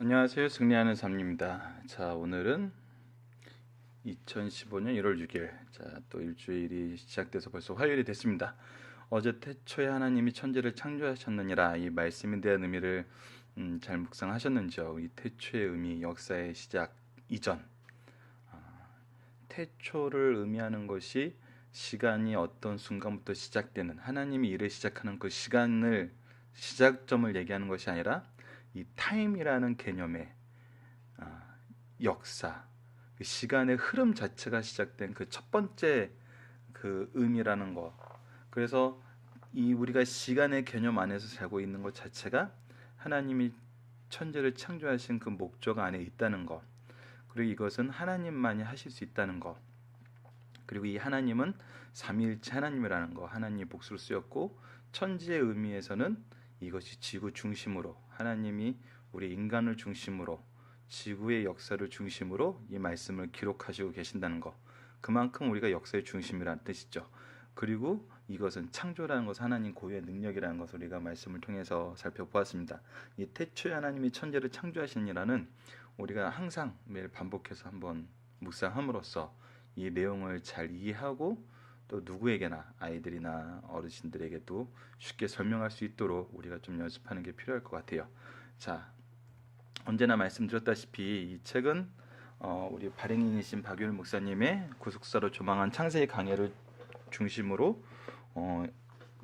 안녕하세요. 승리하는 삶입니다. 자, 오늘은 2015년 1월 6일. 자, 또 일주일이 시작돼서 벌써 화요일이 됐습니다. 어제 태초에 하나님이 천지를 창조하셨느니라, 이 말씀에 대한 의미를 잘 묵상하셨는지요? 이 태초의 의미, 역사의 시작 이전. 태초를 의미하는 것이 시간이 어떤 순간부터 시작되는, 하나님이 일을 시작하는 그 시간을, 시작점을 얘기하는 것이 아니라 이 타임이라는 개념의 역사, 그 시간의 흐름 자체가 시작된 그 첫 번째 그 의미라는 거. 그래서 이 우리가 시간의 개념 안에서 살고 있는 것 자체가 하나님이 천지를 창조하신 그 목적 안에 있다는 것. 그리고 이것은 하나님만이 하실 수 있다는 것. 그리고 이 하나님은 삼위일체 하나님이라는 거. 하나님이 복수로 쓰였고, 천지의 의미에서는 이것이 지구 중심으로, 하나님이 우리 인간을 중심으로, 지구의 역사를 중심으로 이 말씀을 기록하시고 계신다는 것. 그만큼 우리가 역사의 중심이라는 뜻이죠. 그리고 이것은 창조라는 것은 하나님 고유의 능력이라는 것을 우리가 말씀을 통해서 살펴보았습니다. 이 태초에 하나님이 천지를 창조하시니라는, 우리가 항상 매일 반복해서 한번 묵상함으로써 이 내용을 잘 이해하고, 또 누구에게나, 아이들이나 어르신들에게도 쉽게 설명할 수 있도록 우리가 좀 연습하는 게 필요할 것 같아요. 자, 언제나 말씀드렸다시피 이 책은 우리 발행인이신 박유일 목사님의 구속사로 조망한 창세기 강해를 중심으로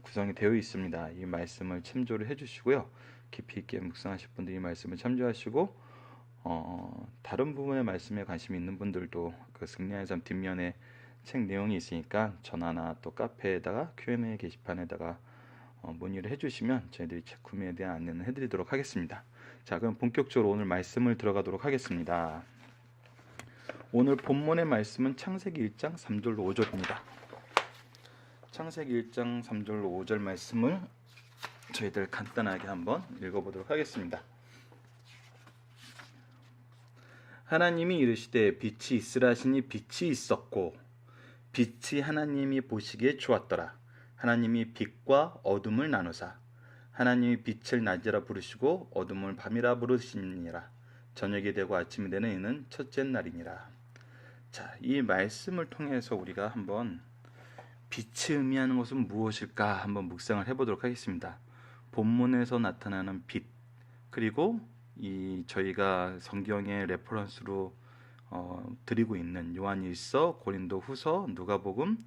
구성이 되어 있습니다. 이 말씀을 참조를 해주시고요. 깊이 있게 묵상하실 분들 이 말씀을 참조하시고, 다른 부분의 말씀에 관심이 있는 분들도 그 승리하는 삶 뒷면에 책 내용이 있으니까 전화나 또 카페에다가 Q&A 게시판에다가 문의를 해주시면 저희들이 책 구매에 대한 안내는 해드리도록 하겠습니다. 자, 그럼 본격적으로 오늘 말씀을 들어가도록 하겠습니다. 오늘 본문의 말씀은 창세기 1장 3절로 5절입니다. 창세기 1장 3절로 5절 말씀을 저희들 간단하게 한번 읽어보도록 하겠습니다. 하나님이 이르시되 빛이 있으라 하시니 빛이 있었고, 빛이 하나님이 보시기에 좋았더라. 하나님이 빛과 어둠을 나누사 하나님이 빛을 낮이라 부르시고 어둠을 밤이라 부르시니라. 저녁이 되고 아침이 되는 이는 첫째 날이니라. 자, 이 말씀을 통해서 우리가 한번 빛이 의미하는 것은 무엇일까 한번 묵상을 해보도록 하겠습니다. 본문에서 나타나는 빛, 그리고 이 저희가 성경의 레퍼런스로 드리고 있는 요한일서, 고린도후서, 누가복음,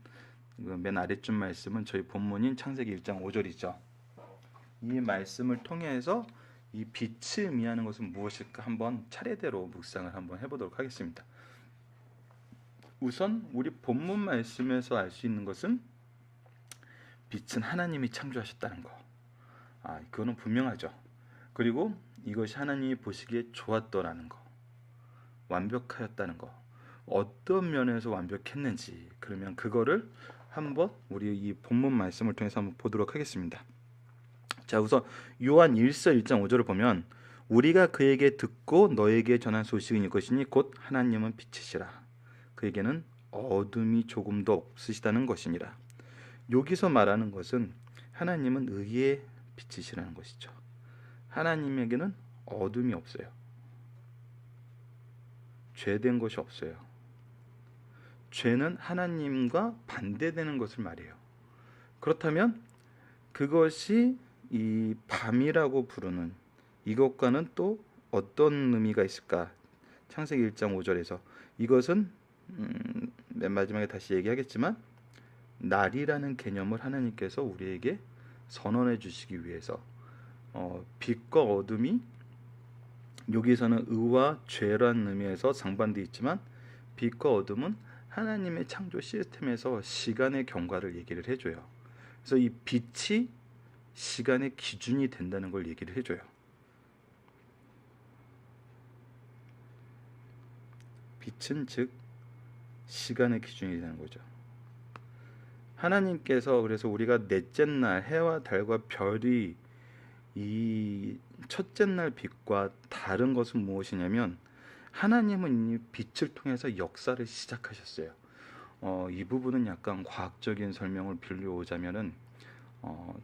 맨 아래쪽 말씀은 저희 본문인 창세기 1장 5절이죠. 이 말씀을 통해서 이 빛이 의미하는 것은 무엇일까 한번 차례대로 묵상을 한번 해보도록 하겠습니다. 우선 우리 본문 말씀에서 알 수 있는 것은 빛은 하나님이 창조하셨다는 거. 그거는 분명하죠. 그리고 이것이 하나님이 보시기에 좋았더라는 거, 완벽하였다는 거. 어떤 면에서 완벽했는지, 그러면 그거를 한번 우리 이 본문 말씀을 통해서 한번 보도록 하겠습니다. 자, 우선 요한 1서 1장 5절을 보면, 우리가 그에게 듣고 너에게 전한 소식은 이것이니 곧 하나님은 빛이시라. 그에게는 어둠이 조금도 없으시다는 것이니라. 여기서 말하는 것은 하나님은 의의 빛이시라는 것이죠. 하나님에게는 어둠이 없어요. 죄된 것이 없어요. 죄는 하나님과 반대되는 것을 말해요. 그렇다면 그것이 이 밤이라고 부르는 이것과는 또 어떤 의미가 있을까? 창세기 1장 5절에서 이것은 맨 마지막에 다시 얘기하겠지만, 날이라는 개념을 하나님께서 우리에게 선언해 주시기 위해서 빛과 어둠이, 여기서는 의와 죄라는 의미에서 상반되어 있지만, 빛과 어둠은 하나님의 창조 시스템에서 시간의 경과를 얘기를 해줘요. 그래서 이 빛이 시간의 기준이 된다는 걸 얘기를 해줘요. 빛은 즉 시간의 기준이 되는 거죠. 하나님께서, 그래서 우리가 넷째 날 해와 달과 별이 이 첫째 날 빛과 다른 것은 무엇이냐면, 하나님은 이 빛을 통해서 역사를 시작하셨어요. 이 부분은 약간 과학적인 설명을 빌려오자면은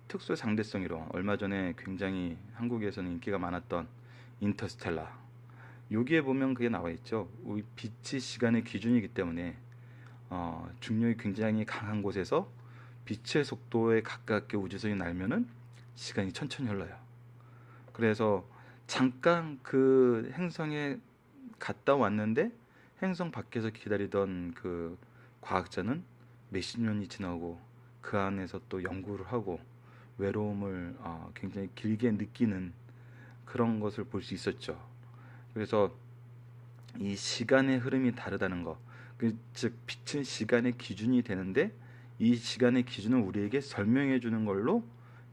특수 상대성이로 얼마 전에 굉장히 한국에서는 인기가 많았던 인터스텔라, 여기에 보면 그게 나와 있죠. 우리 빛이 시간의 기준이기 때문에 중력이 굉장히 강한 곳에서 빛의 속도에 가깝게 우주선이 날면은 시간이 천천히 흘러요. 그래서 잠깐 그 행성에 갔다 왔는데 행성 밖에서 기다리던 그 과학자는 몇십 년이 지나고 그 안에서 또 연구를 하고 외로움을 굉장히 길게 느끼는 그런 것을 볼 수 있었죠. 그래서 이 시간의 흐름이 다르다는 거, 즉 빛은 시간의 기준이 되는데 이 시간의 기준을 우리에게 설명해 주는 걸로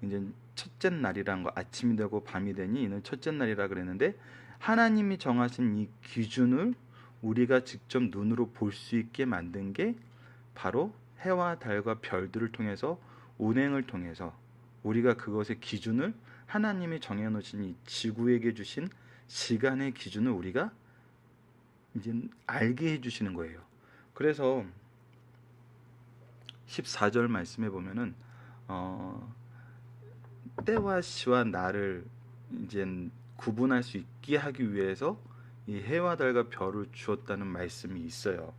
이제 첫째 날이라는 거, 아침이 되고 밤이 되니 이는 첫째 날이라 그랬는데 하나님이 정하신 이 기준을 우리가 직접 눈으로 볼 수 있게 만든 게 바로 해와 달과 별들을 통해서 운행을 통해서 우리가 그것의 기준을 하나님이 정해놓으신 이 지구에게 주신 시간의 기준을 우리가 이제 알게 해주시는 거예요. 그래서 14절 말씀해 보면은 때와 시와 날을 이제 구분할 수 있게 하기 위해서 이 해와 달과 별을 주었다는 말씀이 있어요.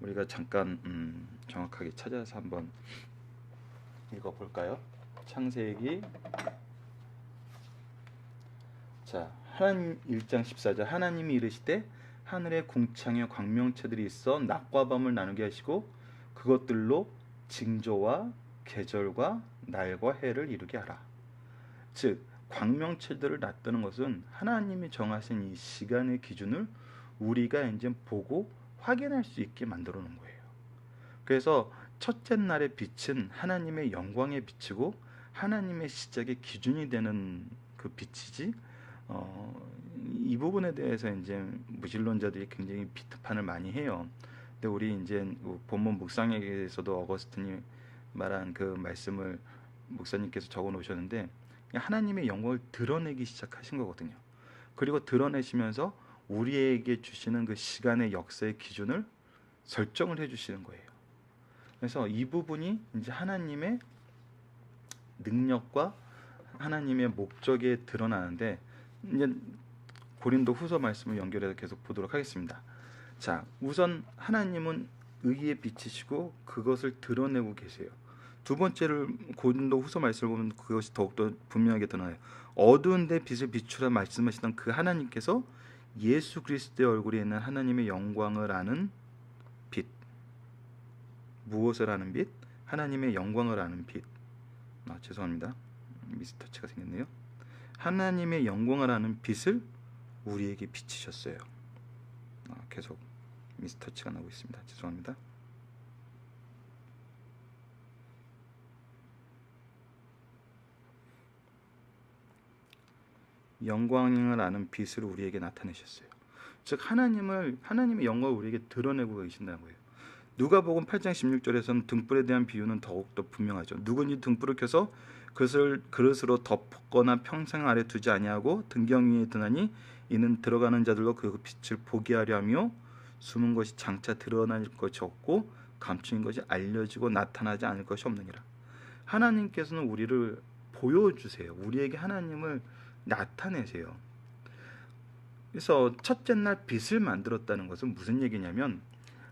우리가 잠깐 정확하게 찾아서 한번 읽어볼까요? 창세기 자 하나님 1장 14절 하나님이 이르시되 하늘에 궁창에 광명체들이 있어 낮과 밤을 나누게 하시고 그것들로 징조와 계절과 날과 해를 이루게 하라. 즉 광명체들을 놨다는 것은 하나님이 정하신 이 시간의 기준을 우리가 이제 보고 확인할 수 있게 만들어 놓은 거예요. 그래서 첫째 날의 빛은 하나님의 영광의 빛이고 하나님의 시작의 기준이 되는 그 빛이지. 이 부분에 대해서 이제 무신론자들이 굉장히 비판을 많이 해요. 근데 우리 이제 본문 묵상에서도 어거스틴이 말한 그 말씀을 목사님께서 적어 놓으셨는데 하나님의 영광을 드러내기 시작하신 거거든요. 그리고 드러내시면서 우리에게 주시는 그 시간의 역사의 기준을 설정을 해주시는 거예요. 그래서 이 부분이 이제 하나님의 능력과 하나님의 목적에 드러나는데 이제 고린도 후서 말씀을 연결해서 계속 보도록 하겠습니다. 자, 우선 하나님은 의의 빛이시고 그것을 드러내고 계세요. 두 번째를 고린도 후서 말씀을 보면 그것이 더욱더 분명하게 드러나요. 어두운 데 빛을 비추라 말씀하시던 그 하나님께서 예수 그리스도의 얼굴에 있는 하나님의 영광을 아는 빛. 무엇을 아는 빛? 하나님의 영광을 아는 빛. 죄송합니다. 미스터치가 생겼네요. 하나님의 영광을 아는 빛을 우리에게 비치셨어요. 계속 미스터치가 나고 있습니다. 죄송합니다. 영광을 아는 빛을 우리에게 나타내셨어요. 즉 하나님의 영광을 우리에게 드러내고 계신다는 거예요. 누가복음 8장 16절에서는 등불에 대한 비유는 더욱더 분명하죠. 누구니 등불을 켜서 그것을 그릇으로 덮거나 평생 아래 두지 아니하고 등경 위에 두나니 이는 들어가는 자들로 그 빛을 보게 하려 하며 숨은 것이 장차 드러날 것이 없고 감추인 것이 알려지고 나타나지 않을 것이 없느니라. 하나님께서는 우리를 보여주세요. 우리에게 하나님을 나타내세요. 그래서 첫째 날 빛을 만들었다는 것은 무슨 얘기냐면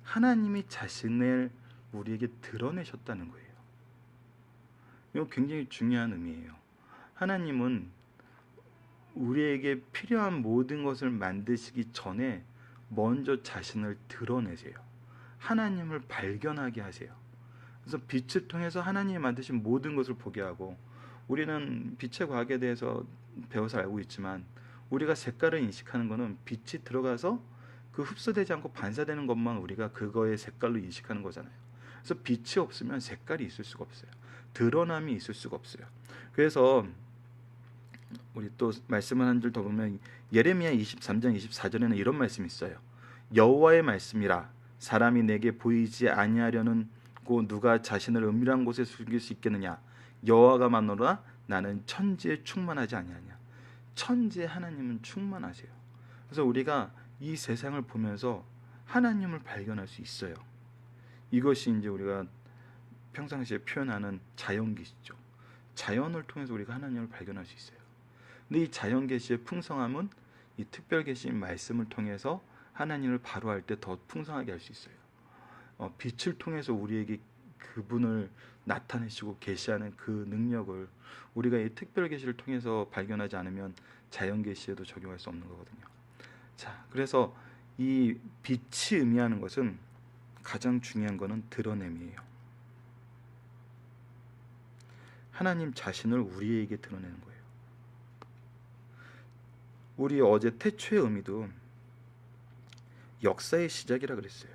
하나님이 자신을 우리에게 드러내셨다는 거예요. 이거 굉장히 중요한 의미예요. 하나님은 우리에게 필요한 모든 것을 만드시기 전에 먼저 자신을 드러내세요. 하나님을 발견하게 하세요. 그래서 빛을 통해서 하나님이 만드신 모든 것을 보게 하고 우리는 빛의 과학에 대해서 배워서 알고 있지만 우리가 색깔을 인식하는 것은 빛이 들어가서 그 흡수되지 않고 반사되는 것만 우리가 그거의 색깔로 인식하는 거잖아요. 그래서 빛이 없으면 색깔이 있을 수가 없어요. 드러남이 있을 수가 없어요. 그래서 우리 또 말씀을 한 줄 더 보면 예레미야 23장 24절에는 이런 말씀이 있어요. 여호와의 말씀이라 사람이 내게 보이지 아니하려는 고 누가 자신을 은밀한 곳에 숨길 수 있겠느냐. 여호와가 만노라 나는 천지에 충만하지 아니하냐. 천지에 하나님은 충만하세요. 그래서 우리가 이 세상을 보면서 하나님을 발견할 수 있어요. 이것이 이제 우리가 평상시에 표현하는 자연계시죠. 자연을 통해서 우리가 하나님을 발견할 수 있어요. 근데 이 자연계시의 풍성함은 이 특별 계신 말씀을 통해서 하나님을 바로할 때 더 풍성하게 할 수 있어요. 빛을 통해서 우리에게 그분을 나타내시고 계시하는 그 능력을 우리가 이 특별 계시를 통해서 발견하지 않으면 자연 계시에도 적용할 수 없는 거거든요. 자, 그래서 이 빛이 의미하는 것은 가장 중요한 것은 드러냄이에요. 하나님 자신을 우리에게 드러내는 거예요. 우리 어제 태초의 의미도 역사의 시작이라 그랬어요.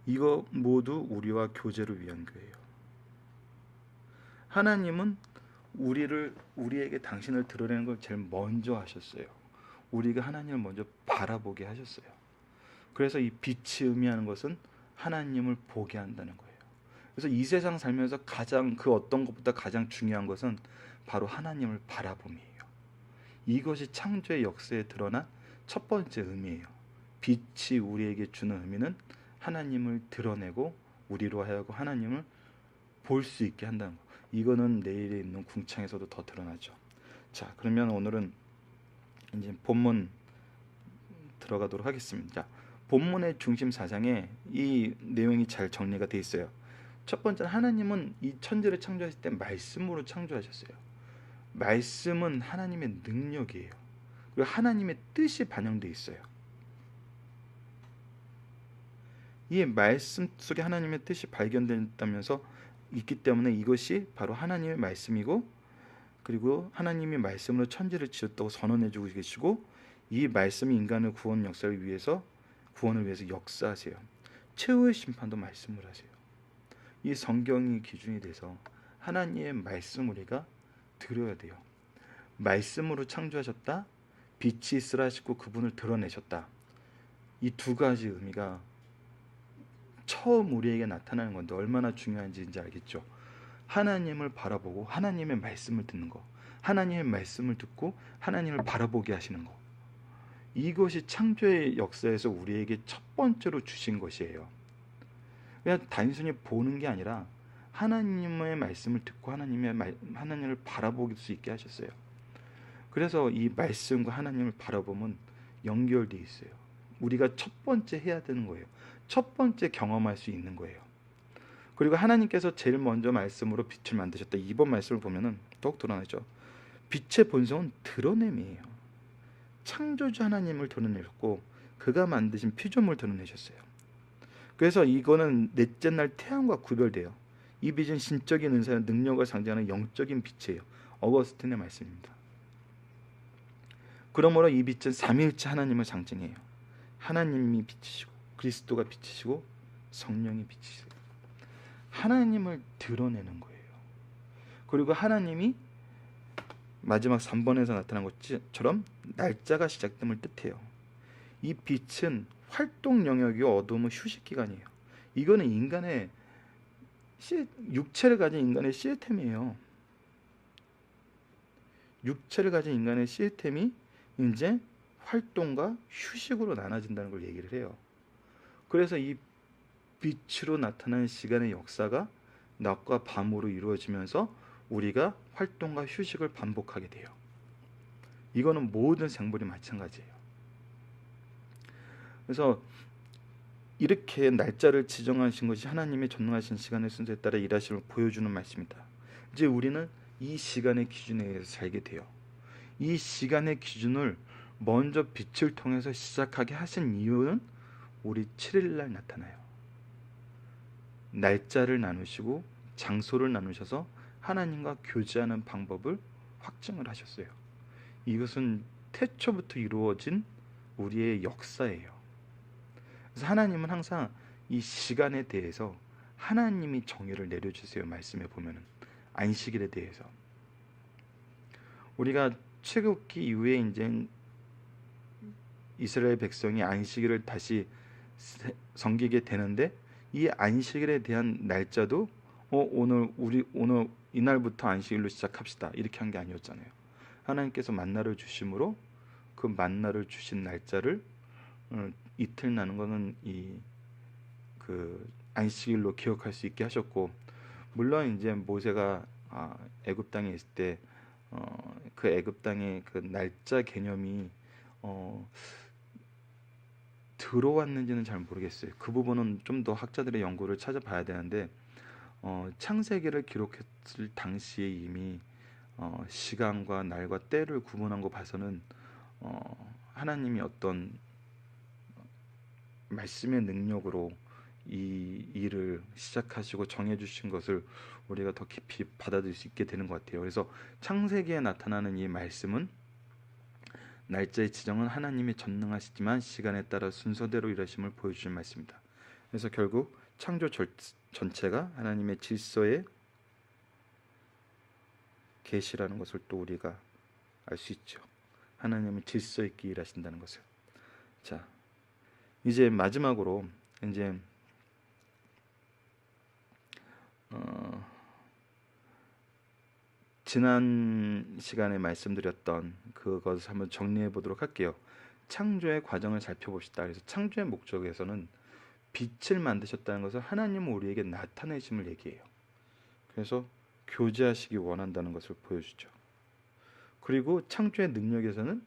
이거 모두 우리와 교제를 위한 거예요. 하나님은 우리에게 당신을 드러내는 걸 제일 먼저 하셨어요. 우리가 하나님을 먼저 바라보게 하셨어요. 그래서 이 빛이 의미하는 것은 하나님을 보게 한다는 거예요. 그래서 이 세상 살면서 가장 그 어떤 것보다 가장 중요한 것은 바로 하나님을 바라봄이에요. 이것이 창조의 역사에 드러난 첫 번째 의미예요. 빛이 우리에게 주는 의미는 하나님을 드러내고 우리로 하여금 하나님을 볼 수 있게 한다는 거. 이거는 내일에 있는 궁창에서도 더 드러나죠. 자, 그러면 오늘은 이제 본문 들어가도록 하겠습니다. 자, 본문의 중심 사상에 이 내용이 잘 정리가 되어 있어요. 첫 번째는 하나님은 이 천지를 창조하실 때 말씀으로 창조하셨어요. 말씀은 하나님의 능력이에요. 그리고 하나님의 뜻이 반영되어 있어요. 이 말씀 속에 하나님의 뜻이 발견된다면서 있기 때문에 이것이 바로 하나님의 말씀이고, 그리고 하나님이 말씀으로 천지를 지었다고 선언해주고 계시고, 이 말씀이 인간의 구원을 위해서 역사하세요. 최후의 심판도 말씀을 하세요. 이 성경이 기준이 돼서 하나님의 말씀 우리가 들어야 돼요. 말씀으로 창조하셨다, 빛이 있으라 하시고 그분을 드러내셨다. 이 두 가지 의미가 처음 우리에게 나타나는 건데 얼마나 중요한지 이제 알겠죠. 하나님을 바라보고 하나님의 말씀을 듣는 거, 하나님의 말씀을 듣고 하나님을 바라보게 하시는 거, 이것이 창조의 역사에서 우리에게 첫 번째로 주신 것이에요. 그냥 단순히 보는 게 아니라 하나님의 말씀을 듣고 하나님을 바라볼 수 있게 하셨어요. 그래서 이 말씀과 하나님을 바라보면 연결되어 있어요. 우리가 첫 번째 해야 되는 거예요. 첫 번째 경험할 수 있는 거예요. 그리고 하나님께서 제일 먼저 말씀으로 빛을 만드셨다. 이번 말씀을 보면은 더욱 드러나죠. 빛의 본성은 드러냄이에요. 창조주 하나님을 드러내셨고 그가 만드신 피조물을 드러내셨어요. 그래서 이거는 넷째 날 태양과 구별돼요. 이 빛은 신적인 은사와 능력을 상징하는 영적인 빛이에요. 어거스틴의 말씀입니다. 그러므로 이 빛은 삼위일체 하나님을 상징해요. 하나님이 빛이시고 그리스도가 빛이시고 성령이 빛이시고 하나님을 드러내는 거예요. 그리고 하나님이 마지막 3번에서 나타난 것처럼 날짜가 시작됨을 뜻해요. 이 빛은 활동 영역이고 어둠은 휴식 기간이에요. 이거는 인간의 육체를 가진 인간의 시스템이에요. 육체를 가진 인간의 시스템이 이제 활동과 휴식으로 나눠진다는 걸 얘기를 해요. 그래서 이 빛으로 나타나는 시간의 역사가 낮과 밤으로 이루어지면서 우리가 활동과 휴식을 반복하게 돼요. 이거는 모든 생물이 마찬가지예요. 그래서 이렇게 날짜를 지정하신 것이 하나님의 전능하신 시간의 순서에 따라 일하심을 보여주는 말씀이다. 이제 우리는 이 시간의 기준에 의해서 살게 돼요. 이 시간의 기준을 먼저 빛을 통해서 시작하게 하신 이유는 우리 7일날 나타나요. 날짜를 나누시고 장소를 나누셔서 하나님과 교제하는 방법을 확증을 하셨어요. 이것은 태초부터 이루어진 우리의 역사예요. 그래서 하나님은 항상 이 시간에 대해서 하나님이 정의를 내려주세요. 말씀에 보면은 안식일에 대해서 우리가 출애굽기 이후에 이제 이스라엘 백성이 안식일을 다시 섬기게 되는데 이 안식일에 대한 날짜도 오늘 이날부터 안식일로 시작합시다 이렇게 한 게 아니었잖아요. 하나님께서 만나를 주심으로 그 만나를 주신 날짜를 이틀 나는 거는 그 안식일로 기억할 수 있게 하셨고, 물론 이제 모세가 애굽 땅에 있을 때 그 애굽 땅의 그 날짜 개념이 어, 들어왔는지는 잘 모르겠어요. 그 부분은 좀 더 학자들의 연구를 찾아봐야 되는데 창세기를 기록했을 당시에 이미 시간과 날과 때를 구분한 거 봐서는 하나님이 어떤 말씀의 능력으로 이 일을 시작하시고 정해주신 것을 우리가 더 깊이 받아들일 수 있게 되는 것 같아요. 그래서 창세기에 나타나는 이 말씀은 날짜의 지정은 하나님이 전능하시지만 시간에 따라 순서대로 일하심을 보여주는 말씀입니다. 그래서 결국 창조 전체가 하나님의 질서의 계시라는 것을 또 우리가 알 수 있죠. 하나님은 질서 있게 일하신다는 것을. 자, 이제 마지막으로 이제 지난 시간에 말씀드렸던 그것을 한번 정리해 보도록 할게요. 창조의 과정을 살펴봅시다. 그래서 창조의 목적에서는 빛을 만드셨다는 것을 하나님은 우리에게 나타내심을 얘기해요. 그래서 교제하시기 원한다는 것을 보여주죠. 그리고 창조의 능력에서는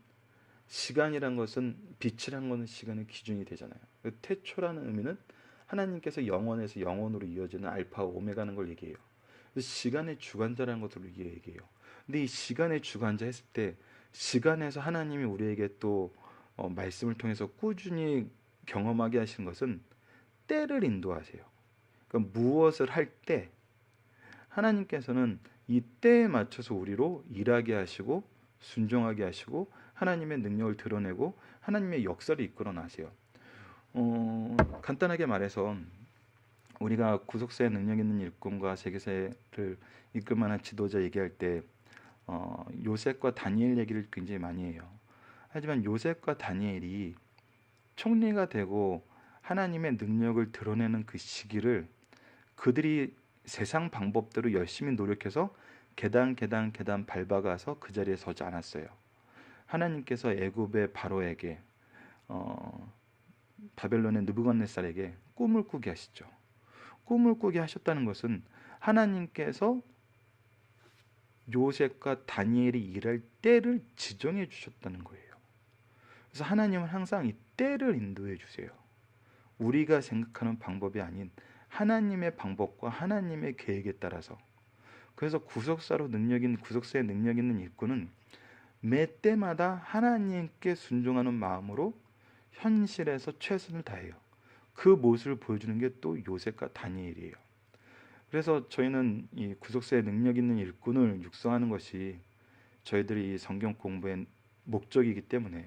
시간이란 것은 빛이란 것은 시간의 기준이 되잖아요. 태초라는 의미는 하나님께서 영원에서 영원으로 이어지는 알파 오메가는 걸 얘기해요. 시간의 주관자라는 것을 얘기해요. 근데 이 시간의 주관자 했을 때 시간에서 하나님이 우리에게 또 말씀을 통해서 꾸준히 경험하게 하시는 것은 때를 인도하세요. 그러니까 무엇을 할 때 하나님께서는 이 때에 맞춰서 우리로 일하게 하시고 순종하게 하시고 하나님의 능력을 드러내고 하나님의 역사를 이끌어 나세요. 간단하게 말해서 우리가 구속사의 능력 있는 일꾼과 세계사를 이끌 만한 지도자 얘기할 때 요셉과 다니엘 얘기를 굉장히 많이 해요. 하지만 요셉과 다니엘이 총리가 되고 하나님의 능력을 드러내는 그 시기를 그들이 세상 방법대로 열심히 노력해서 계단 밟아가서 그 자리에 서지 않았어요. 하나님께서 애굽의 바로에게 바벨론의 느부갓네살에게 꿈을 꾸게 하시죠. 꿈을 꾸게 하셨다는 것은 하나님께서 요셉과 다니엘이 일할 때를 지정해 주셨다는 거예요. 그래서 하나님은 항상 이 때를 인도해 주세요. 우리가 생각하는 방법이 아닌 하나님의 방법과 하나님의 계획에 따라서. 그래서 구속사의 능력 있는 일꾼은 매 때마다 하나님께 순종하는 마음으로 현실에서 최선을 다해요. 그 모습을 보여주는 게 또 요셉과 다니엘이에요. 그래서 저희는 이 구속사의 능력 있는 일꾼을 육성하는 것이 저희들이 이 성경 공부의 목적이기 때문에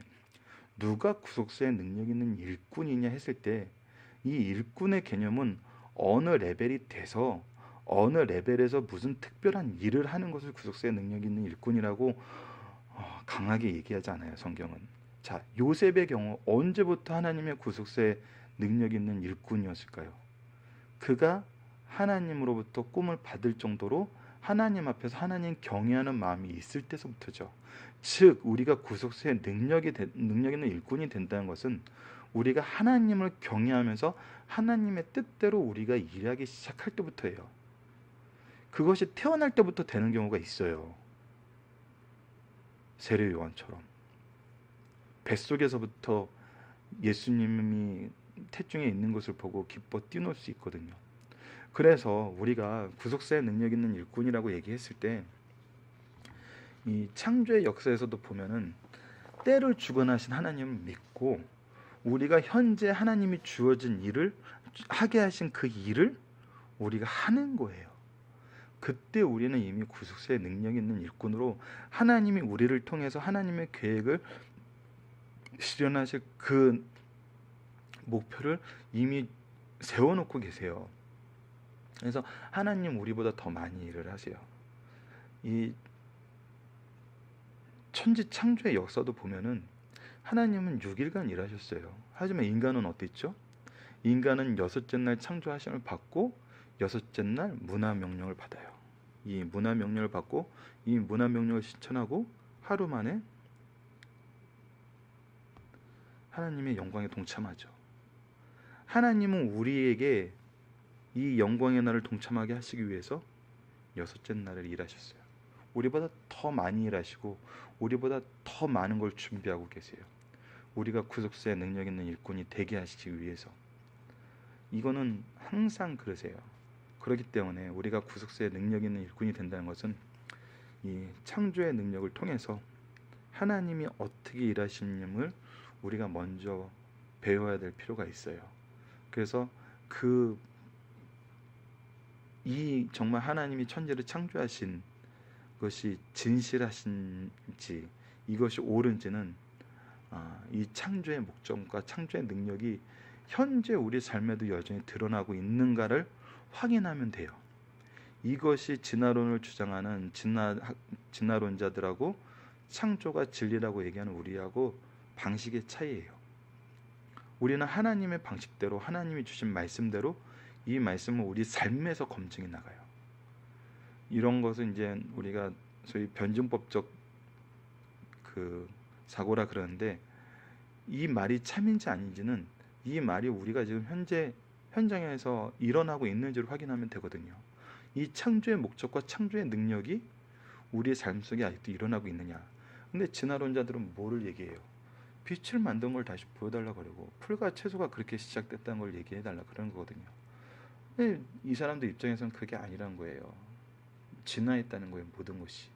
누가 구속사의 능력 있는 일꾼이냐 했을 때 이 일꾼의 개념은 어느 레벨이 돼서 어느 레벨에서 무슨 특별한 일을 하는 것을 구속사의 능력 있는 일꾼이라고 강하게 얘기하지 않아요. 성경은. 자, 요셉의 경우 언제부터 하나님의 구속사의 능력 있는 일꾼이었을까요? 그가 하나님으로부터 꿈을 받을 정도로 하나님 앞에서 하나님 경외하는 마음이 있을 때서부터죠. 즉 우리가 구속사의 능력 있는 일꾼이 된다는 것은 우리가 하나님을 경외하면서 하나님의 뜻대로 우리가 일하기 시작할 때부터예요. 그것이 태어날 때부터 되는 경우가 있어요. 세례 요한처럼 뱃속에서부터 예수님이 태중에 있는 것을 보고 기뻐 뛰놀 수 있거든요. 그래서 우리가 구속사의 능력 있는 일꾼이라고 얘기했을 때 이 창조의 역사에서도 보면은 때를 주관하신 하나님을 믿고 우리가 현재 하나님이 주어진 일을 하게 하신 그 일을 우리가 하는 거예요. 그때 우리는 이미 구속사의 능력 있는 일꾼으로 하나님이 우리를 통해서 하나님의 계획을 실현하실 그 목표를 이미 세워놓고 계세요. 그래서 하나님 우리보다 더 많이 일을 하세요. 이 천지 창조의 역사도 보면은 하나님은 6일간 일하셨어요. 하지만 인간은 어땠죠? 인간은 여섯째 날 창조하심을 받고 여섯째 날 문화 명령을 받아요. 이 문화 명령을 받고 이 문화 명령을 실천하고 하루 만에 하나님의 영광에 동참하죠. 하나님은 우리에게 이 영광의 날을 동참하게 하시기 위해서 여섯째 날을 일하셨어요. 우리보다 더 많이 일하시고 우리보다 더 많은 걸 준비하고 계세요. 우리가 구속사의 능력 있는 일꾼이 되게 하시기 위해서. 이거는 항상 그러세요. 그렇기 때문에 우리가 구속사의 능력 있는 일꾼이 된다는 것은 이 창조의 능력을 통해서 하나님이 어떻게 일하시는지를 우리가 먼저 배워야 될 필요가 있어요. 그래서 이 정말 하나님이 천지를 창조하신 것이 진실하신지, 이것이 옳은지는 이 창조의 목적과 창조의 능력이 현재 우리 삶에도 여전히 드러나고 있는가를 확인하면 돼요. 이것이 진화론을 주장하는 진화론자들하고 창조가 진리라고 얘기하는 우리하고 방식의 차이예요. 우리는 하나님의 방식대로, 하나님이 주신 말씀대로 이 말씀을 우리 삶에서 검증해 나가요. 이런 것은 이제 우리가 소위 변증법적 사고라 그러는데, 이 말이 참인지 아닌지는 이 말이 우리가 지금 현재 현장에서 일어나고 있는지를 확인하면 되거든요. 이 창조의 목적과 창조의 능력이 우리의 삶 속에 아직도 일어나고 있느냐. 근데 진화론자들은 뭐를 얘기해요? 빛을 만든 걸 다시 보여달라 그러고, 풀과 채소가 그렇게 시작됐다는 걸 얘기해달라 그런 거거든요. 근데 이 사람들 입장에서는 그게 아니란 거예요. 진화했다는 거예요, 모든 것이.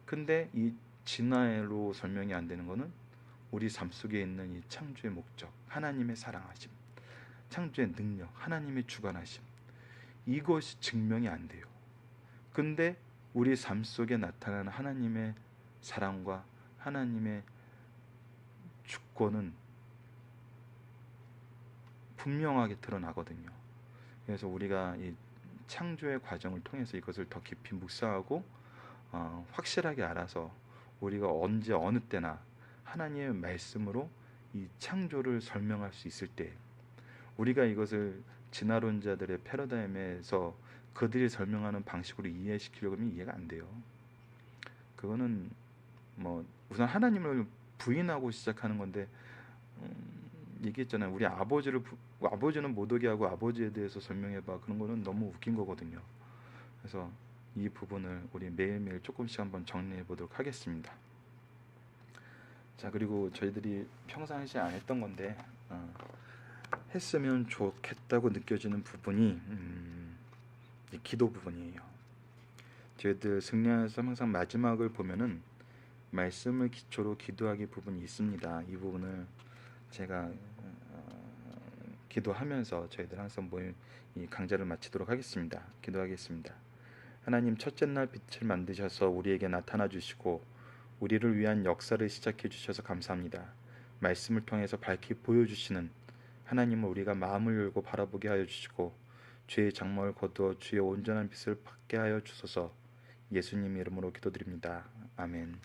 근데 이 진화로 설명이 안 되는 거는 우리 삶 속에 있는 이 창조의 목적, 하나님의 사랑하심, 창조의 능력, 하나님의 주관하심, 이것이 증명이 안 돼요. 근데 우리 삶 속에 나타나는 하나님의 사랑과 하나님의 주권은 분명하게 드러나거든요. 그래서 우리가 이 창조의 과정을 통해서 이것을 더 깊이 묵상하고 확실하게 알아서 우리가 언제 어느 때나 하나님의 말씀으로 이 창조를 설명할 수 있을 때, 우리가 이것을 진화론자들의 패러다임에서 그들이 설명하는 방식으로 이해시키려고 하면 이해가 안 돼요. 그거는 우선 하나님을 부인하고 시작하는 건데, 얘기했잖아요. 우리 아버지는 못 오게 하고 아버지에 대해서 설명해봐. 그런 거는 너무 웃긴 거거든요. 그래서 이 부분을 우리 매일매일 조금씩 한번 정리해 보도록 하겠습니다. 자, 그리고 저희들이 평상시에 안 했던 건데 했으면 좋겠다고 느껴지는 부분이 이 기도 부분이에요. 저희들 승리하면서 항상 마지막을 보면은 말씀을 기초로 기도하기 부분이 있습니다. 이 부분을 제가 기도하면서 저희들 항상 이 강좌를 마치도록 하겠습니다. 기도하겠습니다. 하나님, 첫째 날 빛을 만드셔서 우리에게 나타나 주시고 우리를 위한 역사를 시작해 주셔서 감사합니다. 말씀을 통해서 밝히 보여주시는 하나님을 우리가 마음을 열고 바라보게 하여 주시고 죄의 장막을 거두어 주의 온전한 빛을 받게 하여 주소서. 예수님 이름으로 기도드립니다. 아멘.